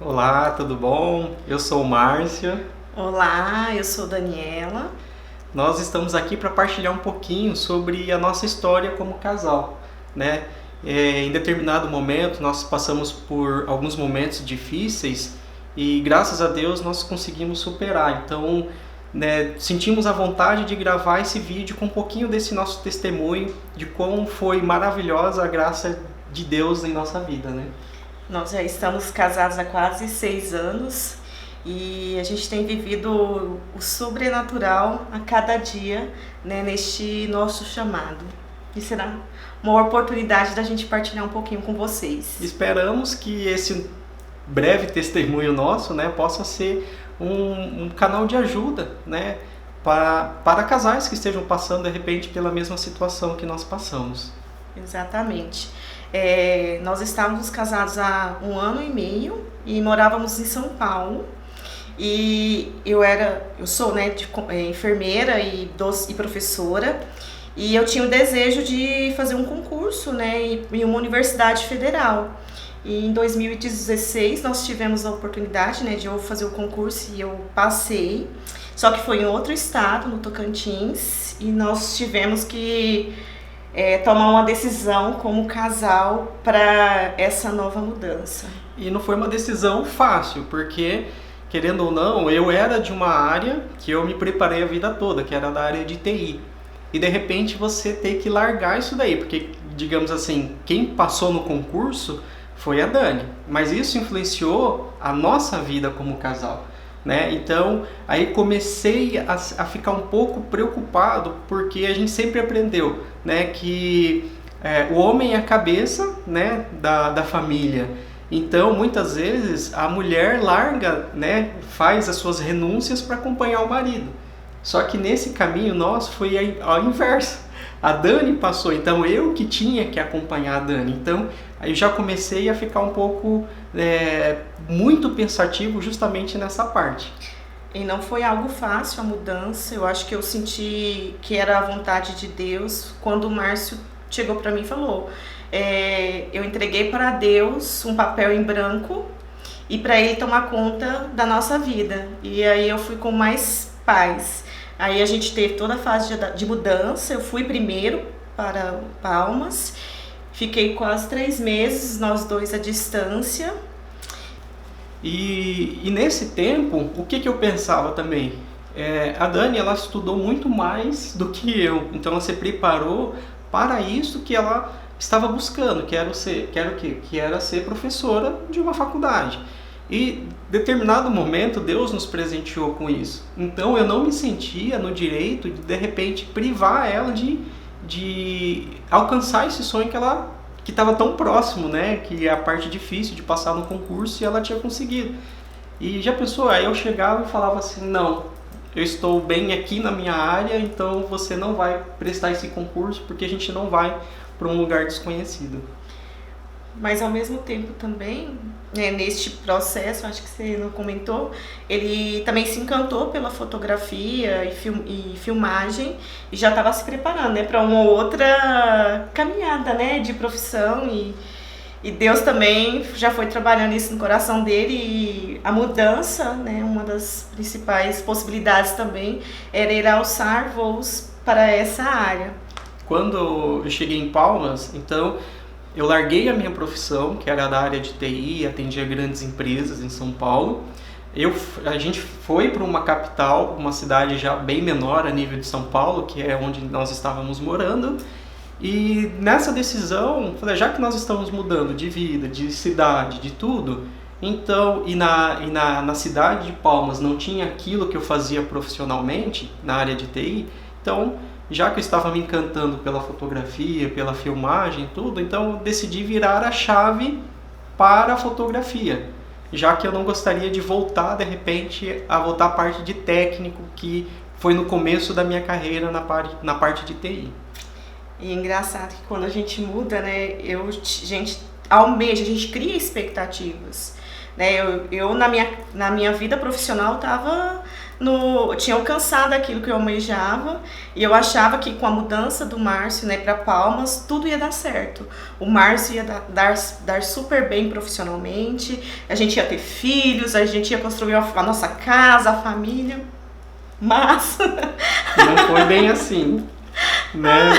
Olá, tudo bom? Eu sou o Márcio. Olá, eu sou Daniela. Nós estamos aqui para partilhar um pouquinho sobre a nossa história como casal, né? Em determinado momento nós passamos por alguns momentos difíceis e graças a Deus nós conseguimos superar. Então, né, sentimos a vontade de gravar esse vídeo com um pouquinho desse nosso testemunho de como foi maravilhosa a graça de Deus em nossa vida, né? Nós já estamos casados há quase 6 anos e a gente tem vivido o sobrenatural a cada dia, né, neste nosso chamado. E será uma oportunidade da gente partilhar um pouquinho com vocês. Esperamos que esse breve testemunho nosso, né, possa ser um canal de ajuda, né, para casais que estejam passando de repente pela mesma situação que nós passamos. Exatamente. Nós estávamos casados há 1 ano e meio e morávamos em São Paulo. E eu sou, né, enfermeira e professora. E eu tinha o desejo de fazer um concurso, né, em uma universidade federal. E em 2016 nós tivemos a oportunidade, né, de eu fazer o concurso e eu passei. Só que foi em outro estado, no Tocantins, e nós tivemos que tomar uma decisão como casal para essa nova mudança. E não foi uma decisão fácil, porque, querendo ou não, eu era de uma área que eu me preparei a vida toda, que era da área de TI. E de repente você tem que largar isso daí, porque, digamos assim, quem passou no concurso foi a Dani. Mas isso influenciou a nossa vida como casal, né? Então, aí comecei a ficar um pouco preocupado, porque a gente sempre aprendeu, né, que o homem é a cabeça, né, da família. Então, muitas vezes, a mulher larga, né, faz as suas renúncias para acompanhar o marido. Só que nesse caminho nosso foi ao inverso. A Dani passou, então eu que tinha que acompanhar a Dani. Então, aí já comecei a ficar um pouco muito pensativo justamente nessa parte. E não foi algo fácil a mudança. Eu acho que eu senti que era a vontade de Deus quando o Márcio chegou para mim e falou: eu entreguei para Deus um papel em branco e para Ele tomar conta da nossa vida. E aí eu fui com mais paz. Aí a gente teve toda a fase de mudança. Eu fui primeiro para Palmas, fiquei quase 3 meses, nós dois à distância. E nesse tempo, o que eu pensava também? A Dani, ela estudou muito mais do que eu, então ela se preparou para isso que ela estava buscando, que era o quê? Que era ser professora de uma faculdade. E em determinado momento Deus nos presenteou com isso. Então eu não me sentia no direito de repente privar ela de alcançar esse sonho que estava tão próximo, né? Que é a parte difícil de passar no concurso, e ela tinha conseguido. E já pensou? Aí eu chegava e falava assim: não, eu estou bem aqui na minha área, então você não vai prestar esse concurso porque a gente não vai para um lugar desconhecido. Mas ao mesmo tempo também, né, neste processo, acho que você não comentou, ele também se encantou pela fotografia e filmagem e já estava se preparando, né, para uma outra caminhada, né, de profissão, e Deus também já foi trabalhando isso no coração dele. E a mudança, né, uma das principais possibilidades também era ir alçar voos para essa área. Quando eu cheguei em Palmas, então eu larguei a minha profissão, que era da área de TI, atendia grandes empresas em São Paulo. A gente foi para uma capital, uma cidade já bem menor a nível de São Paulo, que é onde nós estávamos morando. E nessa decisão, falei, já que nós estamos mudando de vida, de cidade, de tudo, então, na cidade de Palmas não tinha aquilo que eu fazia profissionalmente na área de TI, então, já que eu estava me encantando pela fotografia, pela filmagem, tudo, então eu decidi virar a chave para a fotografia, já que eu não gostaria de voltar, de repente, a voltar à parte de técnico, que foi no começo da minha carreira na parte de TI. E é engraçado que quando a gente muda, né, almeja, a gente cria expectativas. Né? Eu na minha vida profissional tinha alcançado aquilo que eu almejava e eu achava que com a mudança do Márcio, né, para Palmas, tudo ia dar certo. O Márcio ia dar super bem profissionalmente, a gente ia ter filhos, a gente ia construir a nossa casa, a família, mas... Não foi bem assim, né?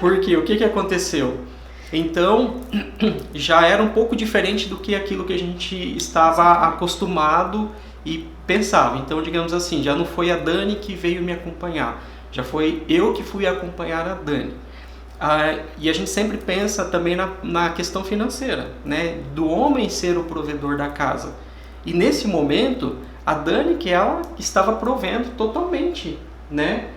Porque o que aconteceu? Então, já era um pouco diferente do que aquilo que a gente estava acostumado e pensava. Então, digamos assim, já não foi a Dani que veio me acompanhar, já foi eu que fui acompanhar a Dani. E a gente sempre pensa também na questão financeira, né? Do homem ser o provedor da casa. E nesse momento, a Dani, que ela estava provendo totalmente, né,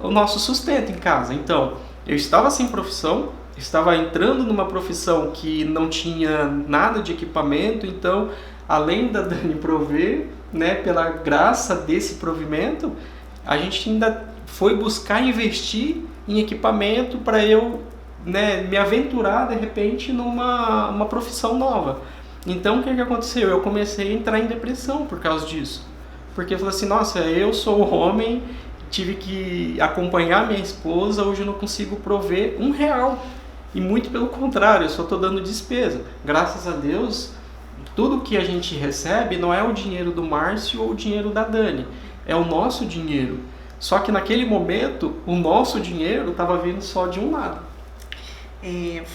o nosso sustento em casa. Então, eu estava sem profissão, estava entrando numa profissão que não tinha nada de equipamento, então, além da Dani prover, né, pela graça desse provimento, a gente ainda foi buscar investir em equipamento para eu, né, me aventurar de repente numa profissão nova. Então, o que aconteceu? Eu comecei a entrar em depressão por causa disso. Porque eu falei assim, nossa, eu sou homem, tive que acompanhar minha esposa, hoje eu não consigo prover R$1. E muito pelo contrário, eu só estou dando despesa. Graças a Deus, tudo que a gente recebe não é o dinheiro do Márcio ou o dinheiro da Dani, é o nosso dinheiro. Só que naquele momento, o nosso dinheiro estava vindo só de um lado.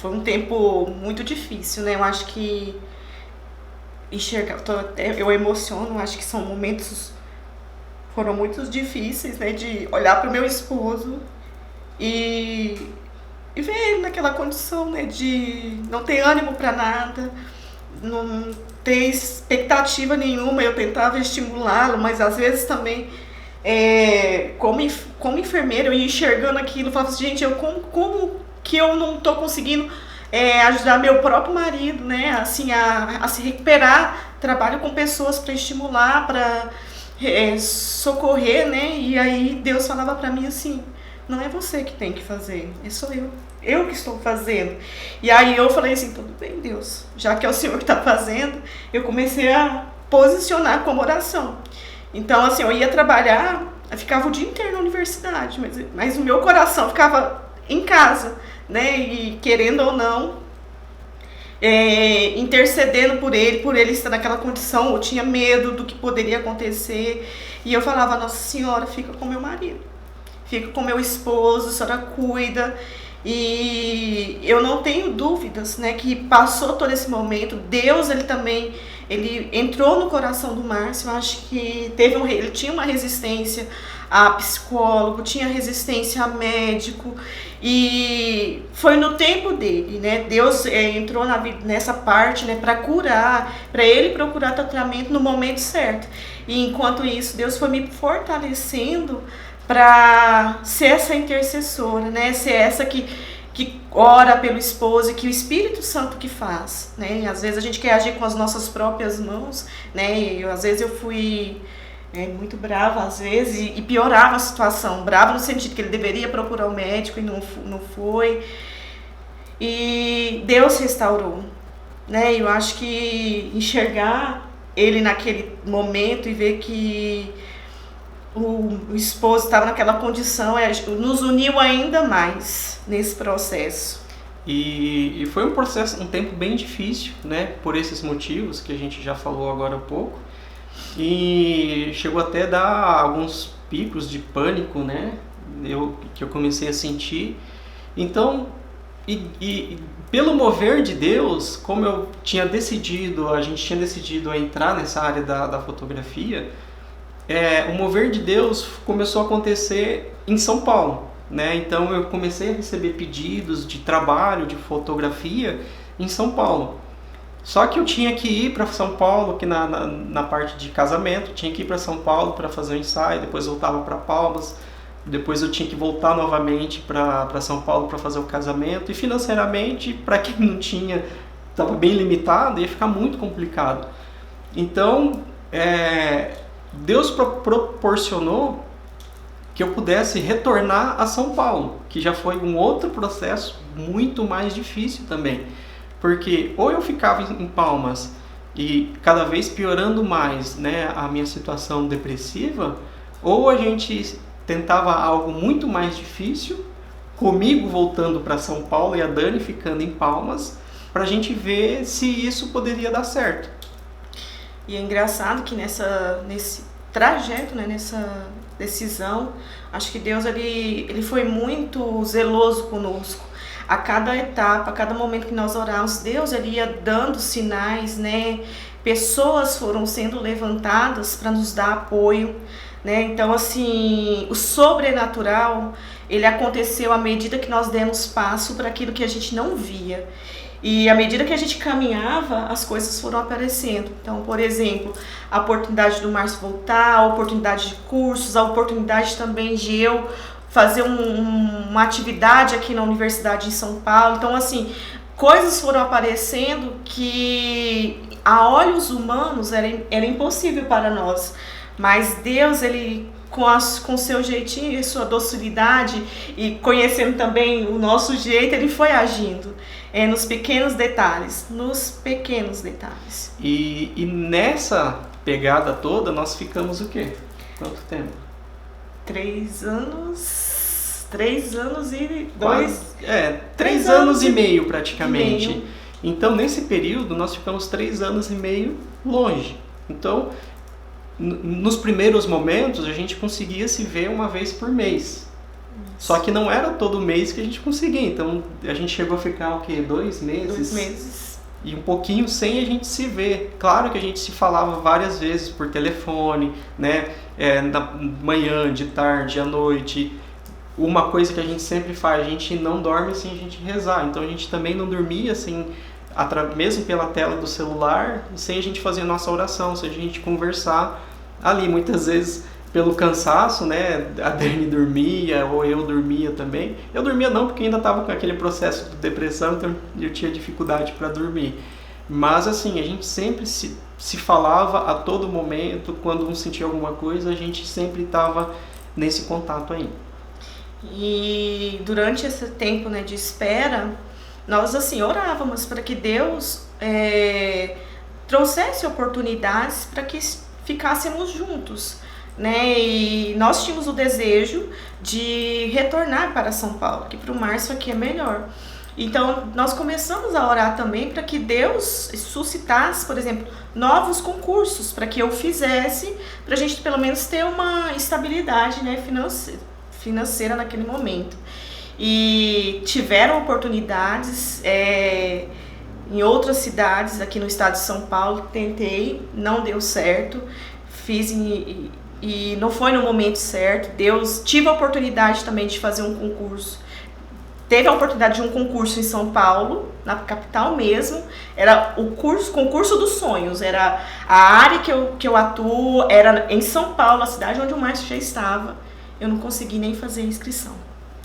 Foi um tempo muito difícil, né? Eu acho que eu emociono, acho que foram muito difíceis, né? De olhar para o meu esposo e ver ele naquela condição, né, de não ter ânimo para nada, não ter expectativa nenhuma. Eu tentava estimulá-lo, mas às vezes também, como enfermeira, eu ia enxergando aquilo e falava assim, gente, como que eu não estou conseguindo ajudar meu próprio marido, né, assim, a se recuperar. Trabalho com pessoas para estimular, para socorrer, né, e aí Deus falava para mim assim, não é você que tem que fazer, sou eu que estou fazendo. E aí eu falei assim, tudo bem, Deus, já que é o Senhor que está fazendo, eu comecei a posicionar como oração. Então, assim, eu ia trabalhar, eu ficava o dia inteiro na universidade, mas o meu coração ficava em casa, né, e querendo ou não, intercedendo por ele estar naquela condição. Eu tinha medo do que poderia acontecer, e eu falava, Nossa Senhora, fica com meu marido, fica com meu esposo, a senhora cuida. E eu não tenho dúvidas, né, que passou todo esse momento. Deus, ele entrou no coração do Márcio. Eu acho que ele tinha uma resistência a psicólogo, tinha resistência a médico, e foi no tempo dele, né? Deus entrou nessa parte, né, para curar, para ele procurar tratamento no momento certo. E enquanto isso, Deus foi me fortalecendo para ser essa intercessora, né? Ser essa que ora pelo esposo, e que o Espírito Santo que faz, né? E às vezes a gente quer agir com as nossas próprias mãos, né? E às vezes eu fui muito brava, às vezes, e piorava a situação. Brava no sentido que ele deveria procurar o médico e não foi. E Deus restaurou, né? Eu acho que enxergar ele naquele momento e ver que o esposo estava naquela condição, nos uniu ainda mais nesse processo. E foi um tempo bem difícil, né? Por esses motivos que a gente já falou agora há pouco. E chegou até a dar alguns picos de pânico, né? Que eu comecei a sentir. Então, e pelo mover de Deus, como a gente tinha decidido a entrar nessa área da fotografia, o mover de Deus começou a acontecer em São Paulo, né? Então eu comecei a receber pedidos de trabalho, de fotografia em São Paulo. Só que eu tinha que ir para São Paulo, que na parte de casamento, tinha que ir para São Paulo para fazer o ensaio, depois voltava para Palmas, depois eu tinha que voltar novamente para São Paulo para fazer o casamento, e financeiramente, para quem não tinha, estava bem limitado, ia ficar muito complicado. Então, Deus proporcionou que eu pudesse retornar a São Paulo, que já foi um outro processo muito mais difícil também. porque ou eu ficava em Palmas e cada vez piorando mais, né, a minha situação depressiva, ou a gente tentava algo muito mais difícil, comigo voltando para São Paulo e a Dani ficando em Palmas, para a gente ver se isso poderia dar certo. E é engraçado que nesse trajeto, né, nessa decisão, acho que Deus ele foi muito zeloso conosco. A cada etapa, a cada momento que nós orávamos, Deus ele ia dando sinais, né? Pessoas foram sendo levantadas para nos dar apoio, né? Então, assim, o sobrenatural, ele aconteceu à medida que nós demos passo para aquilo que a gente não via. E à medida que a gente caminhava, as coisas foram aparecendo. Então, por exemplo, a oportunidade do Márcio voltar, a oportunidade de cursos, a oportunidade também de eu fazer uma atividade aqui na Universidade de São Paulo. Então, assim, coisas foram aparecendo que a olhos humanos era impossível para nós. Mas Deus, ele com seu jeitinho e sua docilidade e conhecendo também o nosso jeito, ele foi agindo nos pequenos detalhes, E nessa pegada toda, nós ficamos o quê? Quanto tempo? 3 anos e Quase, 3 anos e meio praticamente. Então, nesse período, nós ficamos 3 anos e meio longe. Então, nos primeiros momentos, a gente conseguia se ver uma vez por mês. Só que não era todo mês que a gente conseguia. Então, a gente chegou a ficar, 2 meses? 2 meses. E um pouquinho sem a gente se ver. Claro que a gente se falava várias vezes por telefone, né? Na manhã, de tarde, à noite. Uma coisa que a gente sempre faz, a gente não dorme sem a gente rezar. Então, a gente também não dormia assim, mesmo pela tela do celular, sem a gente fazer a nossa oração, sem a gente conversar ali. Muitas vezes, pelo cansaço, né, a Dani dormia, ou eu dormia também. Eu dormia não, porque ainda estava com aquele processo de depressão, então eu tinha dificuldade para dormir. Mas assim, a gente sempre se falava a todo momento. Quando um sentia alguma coisa, a gente sempre estava nesse contato aí. E durante esse tempo, né, de espera, nós assim orávamos para que Deus trouxesse oportunidades para que ficássemos juntos, né? E nós tínhamos o desejo de retornar para São Paulo, que para o Márcio aqui é melhor. Então nós começamos a orar também para que Deus suscitasse, por exemplo, novos concursos para que eu fizesse, para a gente pelo menos ter uma estabilidade, né, financeira naquele momento. E tiveram oportunidades em outras cidades aqui no estado de São Paulo. Tentei, não deu certo, fiz e não foi no momento certo. Tive a oportunidade também de fazer um concurso. Teve a oportunidade de um concurso em São Paulo, na capital mesmo. Era o concurso dos sonhos. Era a área que eu atuo, era em São Paulo, a cidade onde o Márcio já estava. Eu não consegui nem fazer a inscrição.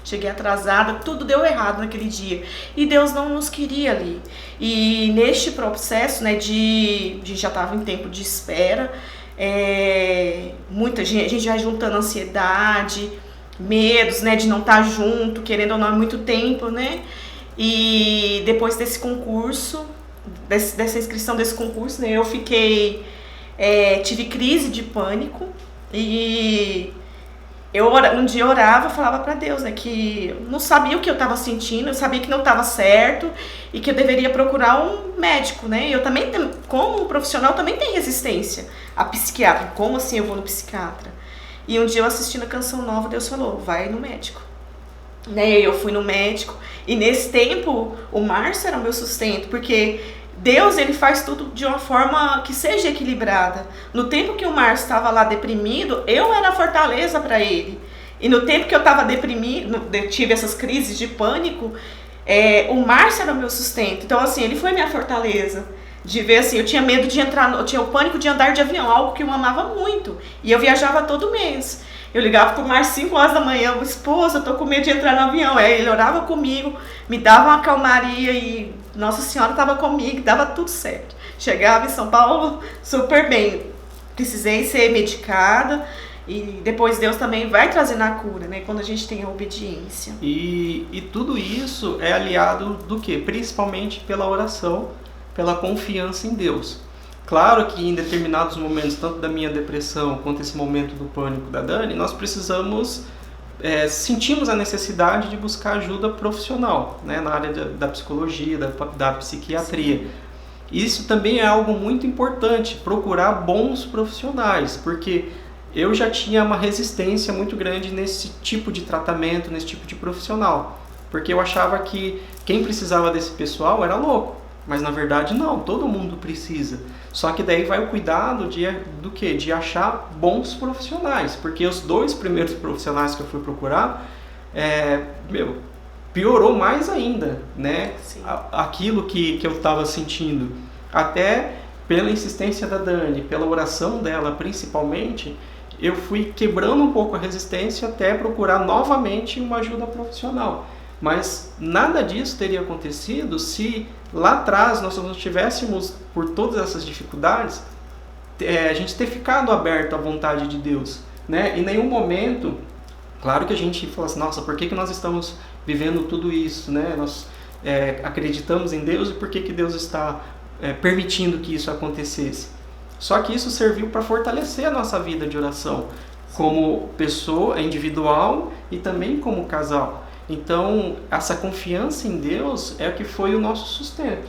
Cheguei atrasada, tudo deu errado naquele dia. E Deus não nos queria ali. E neste processo, né, a gente já estava em tempo de espera, muita gente, a gente vai juntando ansiedade, medos, né, de não estar junto, querendo ou não, muito tempo, né? E depois desse concurso, dessa inscrição desse concurso, né, eu tive crise de pânico e um dia eu orava, falava para Deus, né, que eu não sabia o que eu estava sentindo, eu sabia que não estava certo e que eu deveria procurar um médico, né? Eu também, como profissional, também tenho resistência a psiquiatra. Como assim eu vou no psiquiatra? E um dia eu assistindo a Canção Nova, Deus falou, vai no médico. Né? Eu fui no médico e nesse tempo o Márcio era o meu sustento, porque Deus, ele faz tudo de uma forma que seja equilibrada. No tempo que o Márcio estava lá deprimido, eu era a fortaleza para ele. E no tempo que eu estava deprimido, eu tive essas crises de pânico, o Márcio era o meu sustento. Então, assim, ele foi minha fortaleza. De ver, assim, eu tinha medo de eu tinha o pânico de andar de avião, algo que eu amava muito. E eu viajava todo mês. Eu ligava pro Márcio 5 horas da manhã, esposa, eu tô com medo de entrar no avião. Aí ele orava comigo, me dava uma calmaria e Nossa Senhora estava comigo, dava tudo certo. Chegava em São Paulo super bem. Precisei ser medicada E depois Deus também vai trazendo a cura, né? Quando a gente tem a obediência. E tudo isso é aliado do quê? Principalmente pela oração, pela confiança em Deus. Claro que em determinados momentos, tanto da minha depressão quanto esse momento do pânico da Dani, nós precisamos, sentimos a necessidade de buscar ajuda profissional, né, na área da psicologia, da psiquiatria. Sim. Isso também é algo muito importante, procurar bons profissionais, porque eu já tinha uma resistência muito grande nesse tipo de tratamento, nesse tipo de profissional, porque eu achava que quem precisava desse pessoal era louco. Mas na verdade não, todo mundo precisa. Só que daí vai o cuidado do quê? De achar bons profissionais. Porque os 2 primeiros profissionais que eu fui procurar, piorou mais ainda, né? Aquilo que eu estava sentindo. Até pela insistência da Dani, pela oração dela principalmente, eu fui quebrando um pouco a resistência até procurar novamente uma ajuda profissional. Mas nada disso teria acontecido se lá atrás nós não tivéssemos, por todas essas dificuldades, a gente ter ficado aberto à vontade de Deus, né? Em nenhum momento, claro que a gente fala assim, nossa, por que nós estamos vivendo tudo isso, né? Nós acreditamos em Deus e por que Deus está permitindo que isso acontecesse? Só que isso serviu para fortalecer a nossa vida de oração, como pessoa individual e também como casal. Então, essa confiança em Deus é o que foi o nosso sustento,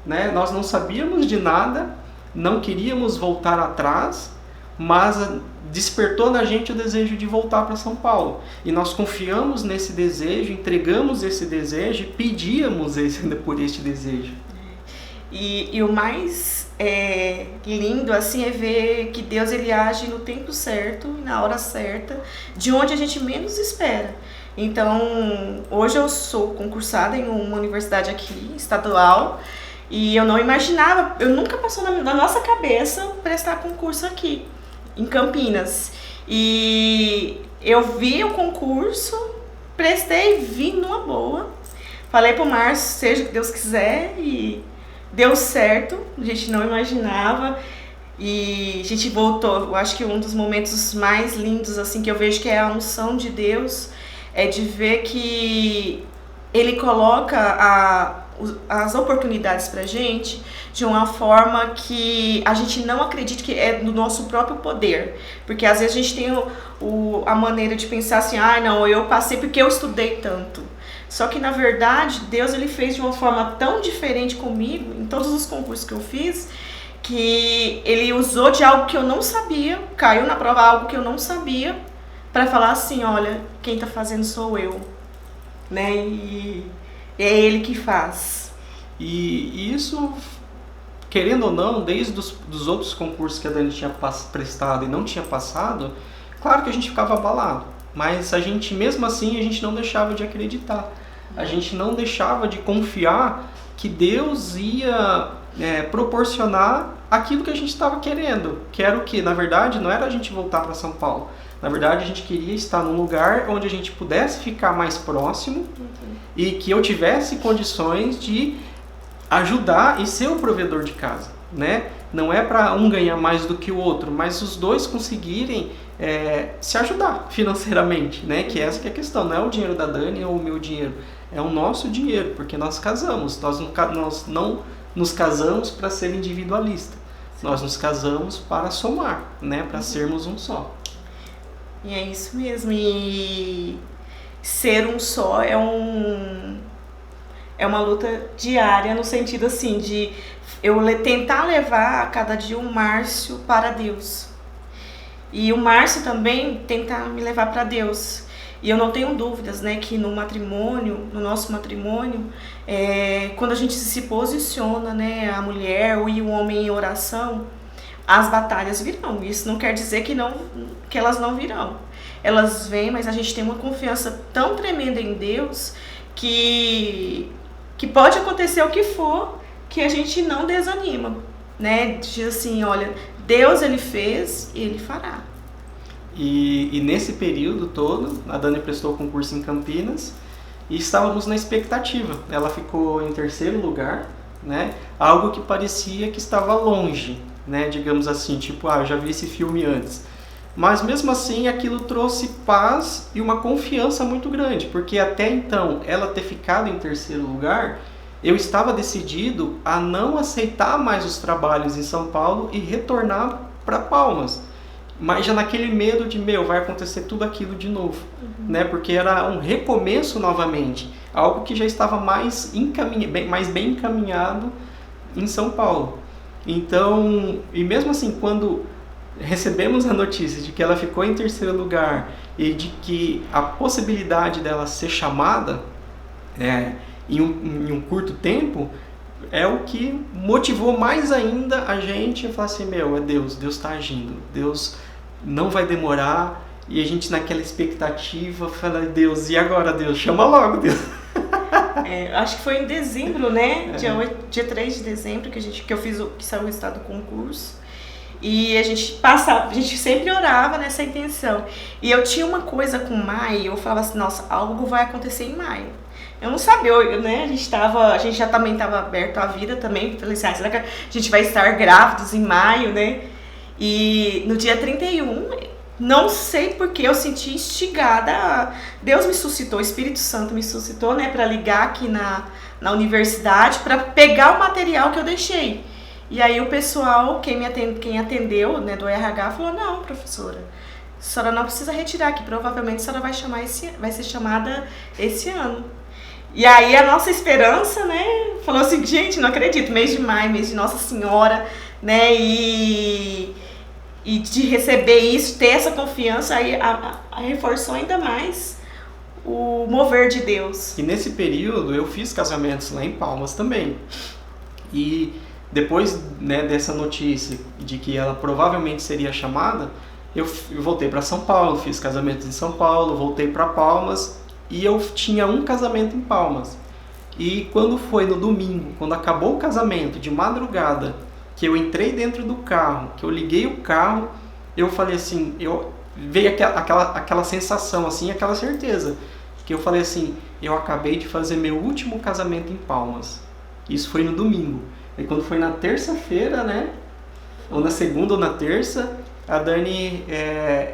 né? Nós não sabíamos de nada, não queríamos voltar atrás, mas despertou na gente o desejo de voltar para São Paulo. E nós confiamos nesse desejo, entregamos esse desejo e pedíamos por este desejo. E o mais lindo assim é ver que Deus ele age no tempo certo, na hora certa, de onde a gente menos espera. Então, hoje eu sou concursada em uma universidade aqui, estadual, e eu não imaginava, eu nunca passou na nossa cabeça prestar concurso aqui, em Campinas. E eu vi o concurso, prestei, vim numa boa, falei pro Márcio, seja o que Deus quiser, e deu certo, a gente não imaginava. E a gente voltou, eu acho que um dos momentos mais lindos assim que eu vejo que é a unção de Deus, é de ver que Ele coloca as oportunidades pra gente de uma forma que a gente não acredita que é do nosso próprio poder. Porque às vezes a gente tem a maneira de pensar assim, não, eu passei porque eu estudei tanto. Só que na verdade Deus ele fez de uma forma tão diferente comigo, em todos os concursos que eu fiz, que Ele usou de algo que eu não sabia, caiu na prova algo que eu não sabia, para falar assim, olha, quem está fazendo sou eu, né? E é Ele que faz. E isso, querendo ou não, desde os outros concursos que a Dani tinha prestado e não tinha passado, claro que a gente ficava abalado, mas a gente, mesmo assim, a gente não deixava de acreditar. A gente não deixava de confiar que Deus ia proporcionar aquilo que a gente estava querendo, que era o quê? Na verdade, não era a gente voltar para São Paulo. Na verdade, a gente queria estar num lugar onde a gente pudesse ficar mais próximo e que eu tivesse condições de ajudar e ser o provedor de casa, né? Não é para um ganhar mais do que o outro, mas os dois conseguirem se ajudar financeiramente, né? Que essa que é a questão, não é o dinheiro da Dani ou o meu dinheiro, é o nosso dinheiro, porque nós casamos, nós não nos casamos para ser individualista, nós nos casamos para somar, né? Para sermos um só. E é isso mesmo, e ser um só é uma luta diária, no sentido assim, de eu tentar levar a cada dia o Márcio para Deus. E o Márcio também tentar me levar para Deus. E eu não tenho dúvidas, né, que no nosso matrimônio, quando a gente se posiciona, né, a mulher e o homem em oração, as batalhas virão. Isso não quer dizer que elas não virão. Elas vêm, mas a gente tem uma confiança tão tremenda em Deus que pode acontecer o que for, que a gente não desanima, né? Diz assim, olha, Deus ele fez e ele fará. E nesse período todo, a Dani prestou o concurso em Campinas e estávamos na expectativa. Ela ficou em 3º lugar, né? Algo que parecia que estava longe, né? Digamos assim, tipo, eu já vi esse filme antes. Mas mesmo assim aquilo trouxe paz e uma confiança muito grande, porque até então ela ter ficado em terceiro lugar, eu estava decidido a não aceitar mais os trabalhos em São Paulo e retornar para Palmas. Mas já naquele medo de, vai acontecer tudo aquilo de novo, né? Porque era um recomeço novamente, algo que já estava mais bem encaminhado em São Paulo. Então, e mesmo assim, quando recebemos a notícia de que ela ficou em terceiro lugar e de que a possibilidade dela ser chamada em um curto tempo, é o que motivou mais ainda a gente a falar assim, é Deus está agindo, Deus não vai demorar, e a gente naquela expectativa fala, Deus, e agora Deus? Chama logo, Deus. Acho que foi em dezembro, né? Dia 3 de dezembro que saiu o resultado do concurso. E a gente sempre orava nessa intenção. E eu tinha uma coisa com maio, eu falava assim, nossa, algo vai acontecer em maio. Eu não sabia, né? A gente já também estava aberto à vida também. Falei assim, será que a gente vai estar grávidos em maio, né? E no dia 31, não sei porque eu senti instigada. Deus me suscitou, o Espírito Santo me suscitou, né? Para ligar aqui na universidade, para pegar o material que eu deixei. E aí o pessoal, quem atendeu, né, do RH, falou, não, professora, a senhora não precisa retirar aqui, provavelmente a senhora vai ser chamada esse ano. E aí a nossa esperança, né, falou assim, gente, não acredito, mês de maio, mês de Nossa Senhora, né, e de receber isso, ter essa confiança, aí reforçou ainda mais o mover de Deus. E nesse período eu fiz casamentos lá em Palmas também. E depois, né, dessa notícia de que ela provavelmente seria chamada, eu voltei para São Paulo, fiz casamentos em São Paulo, voltei para Palmas e eu tinha um casamento em Palmas. E quando foi no domingo, quando acabou o casamento, de madrugada, que eu entrei dentro do carro, que eu liguei o carro, eu falei assim, veio aquela sensação, assim, aquela certeza, que eu falei assim, eu acabei de fazer meu último casamento em Palmas. Isso foi no domingo. E quando foi na terça-feira, né, ou na segunda ou na terça, a Dani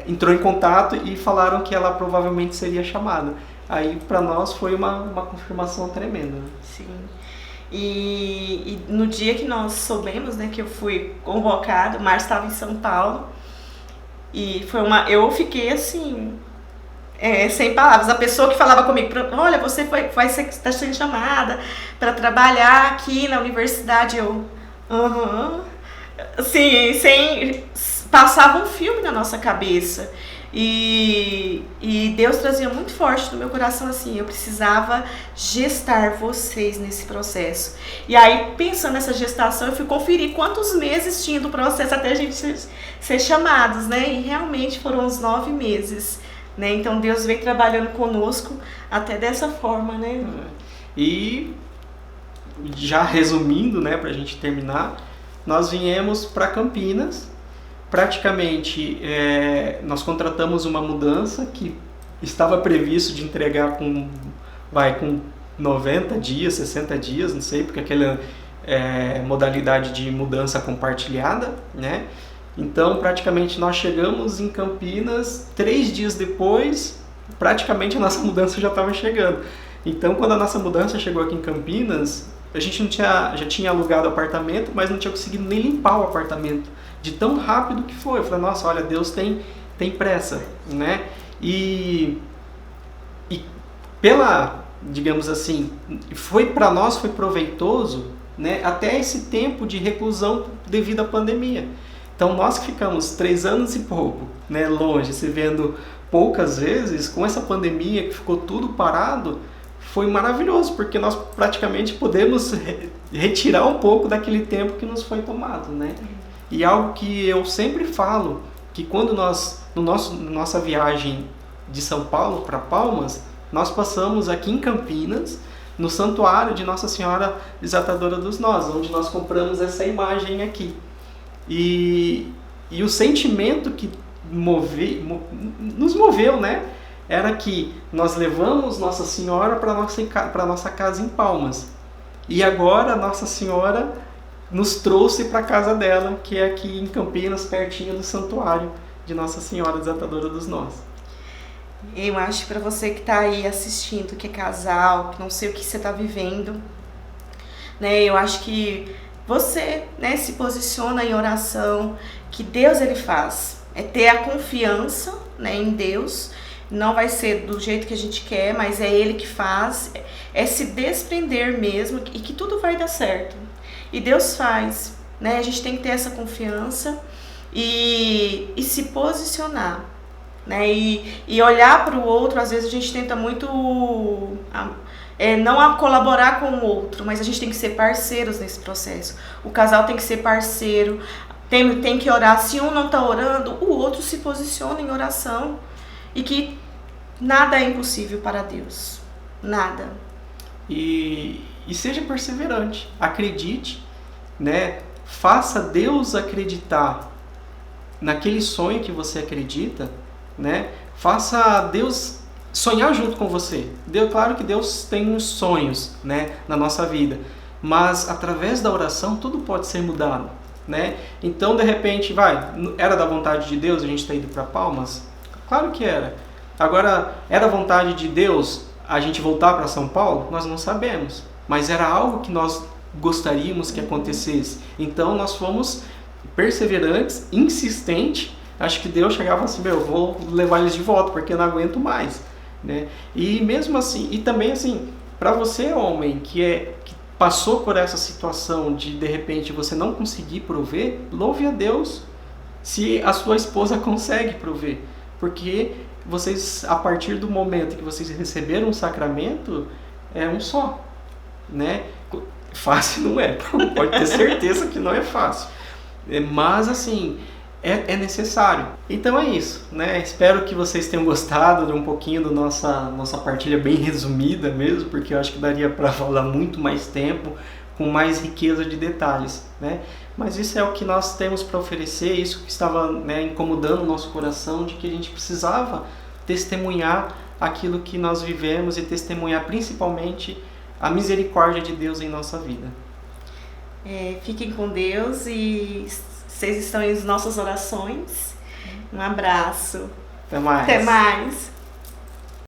entrou em contato e falaram que ela provavelmente seria chamada. Aí para nós foi uma confirmação tremenda. Sim. E no dia que nós soubemos, né, que eu fui convocada, o Márcio estava em São Paulo, e eu fiquei assim, sem palavras. A pessoa que falava comigo, olha, você está sendo chamada para trabalhar aqui na universidade, assim, passava um filme na nossa cabeça. E Deus trazia muito forte no meu coração assim, eu precisava gestar vocês nesse processo. E aí, pensando nessa gestação, eu fui conferir quantos meses tinha do processo até a gente ser chamados, né? E realmente foram uns 9 meses, né? Então Deus veio trabalhando conosco até dessa forma, né? E já resumindo, né, pra gente terminar, nós viemos para Campinas. Praticamente, nós contratamos uma mudança que estava previsto de entregar com 90 dias, 60 dias, não sei, porque aquela modalidade de mudança compartilhada, né? Então, praticamente, nós chegamos em Campinas, 3 dias depois, praticamente a nossa mudança já estava chegando. Então, quando a nossa mudança chegou aqui em Campinas, a gente já tinha alugado o apartamento, mas não tinha conseguido nem limpar o apartamento, de tão rápido que foi. Eu falei, nossa, olha, Deus tem pressa, né? E digamos assim, para nós foi proveitoso, né, até esse tempo de reclusão devido à pandemia. Então nós que ficamos 3 anos e pouco, né, longe, se vendo poucas vezes, com essa pandemia que ficou tudo parado, foi maravilhoso, porque nós praticamente podemos retirar um pouco daquele tempo que nos foi tomado, né? E algo que eu sempre falo, que quando nós, nossa viagem de São Paulo para Palmas, nós passamos aqui em Campinas, no santuário de Nossa Senhora Desatadora dos Nós, onde nós compramos essa imagem aqui. E o sentimento que nos moveu, né, era que nós levamos Nossa Senhora para nossa casa em Palmas. E agora Nossa Senhora nos trouxe para a casa dela, que é aqui em Campinas, pertinho do santuário de Nossa Senhora Desatadora dos Nós. Eu acho que para você que está aí assistindo, que é casal, que não sei o que você está vivendo, né? Eu acho que você, né, se posiciona em oração, que Deus ele faz. É ter a confiança, né, em Deus. Não vai ser do jeito que a gente quer, mas é Ele que faz. É se desprender mesmo e que tudo vai dar certo. E Deus faz, né? A gente tem que ter essa confiança e se posicionar, né? E olhar para o outro. Às vezes a gente tenta muito não a colaborar com o outro, mas a gente tem que ser parceiros nesse processo. O casal tem que ser parceiro, tem que orar. Se um não está orando, o outro se posiciona em oração. E que nada é impossível para Deus. Nada. E seja perseverante. Acredite, né? Faça Deus acreditar naquele sonho que você acredita, né? Faça Deus sonhar junto com você. Claro que Deus tem uns sonhos, né, na nossa vida. Mas através da oração tudo pode ser mudado, né? Então, de repente, era da vontade de Deus a gente ter ido para Palmas? Claro que era. Agora, era vontade de Deus a gente voltar para São Paulo? Nós não sabemos. Mas era algo que nós gostaríamos que acontecesse. Então, nós fomos perseverantes, insistentes. Acho que Deus chegava assim, eu vou levar eles de volta, porque eu não aguento mais, né? E mesmo assim, e também assim, para você, homem, que passou por essa situação de repente, você não conseguir prover, louve a Deus se a sua esposa consegue prover. Porque vocês, a partir do momento que vocês receberam o sacramento, é um só, né? Fácil não é, pode ter certeza que não é fácil. Mas assim, é necessário. Então é isso, né? Espero que vocês tenham gostado de um pouquinho da nossa partilha bem resumida mesmo, porque eu acho que daria para falar muito mais tempo, com mais riqueza de detalhes, né? Mas isso é o que nós temos para oferecer, isso que estava, né, incomodando o nosso coração, de que a gente precisava testemunhar aquilo que nós vivemos e testemunhar principalmente a misericórdia de Deus em nossa vida. Fiquem com Deus e vocês estão em nossas orações. Um abraço. Até mais. Até mais.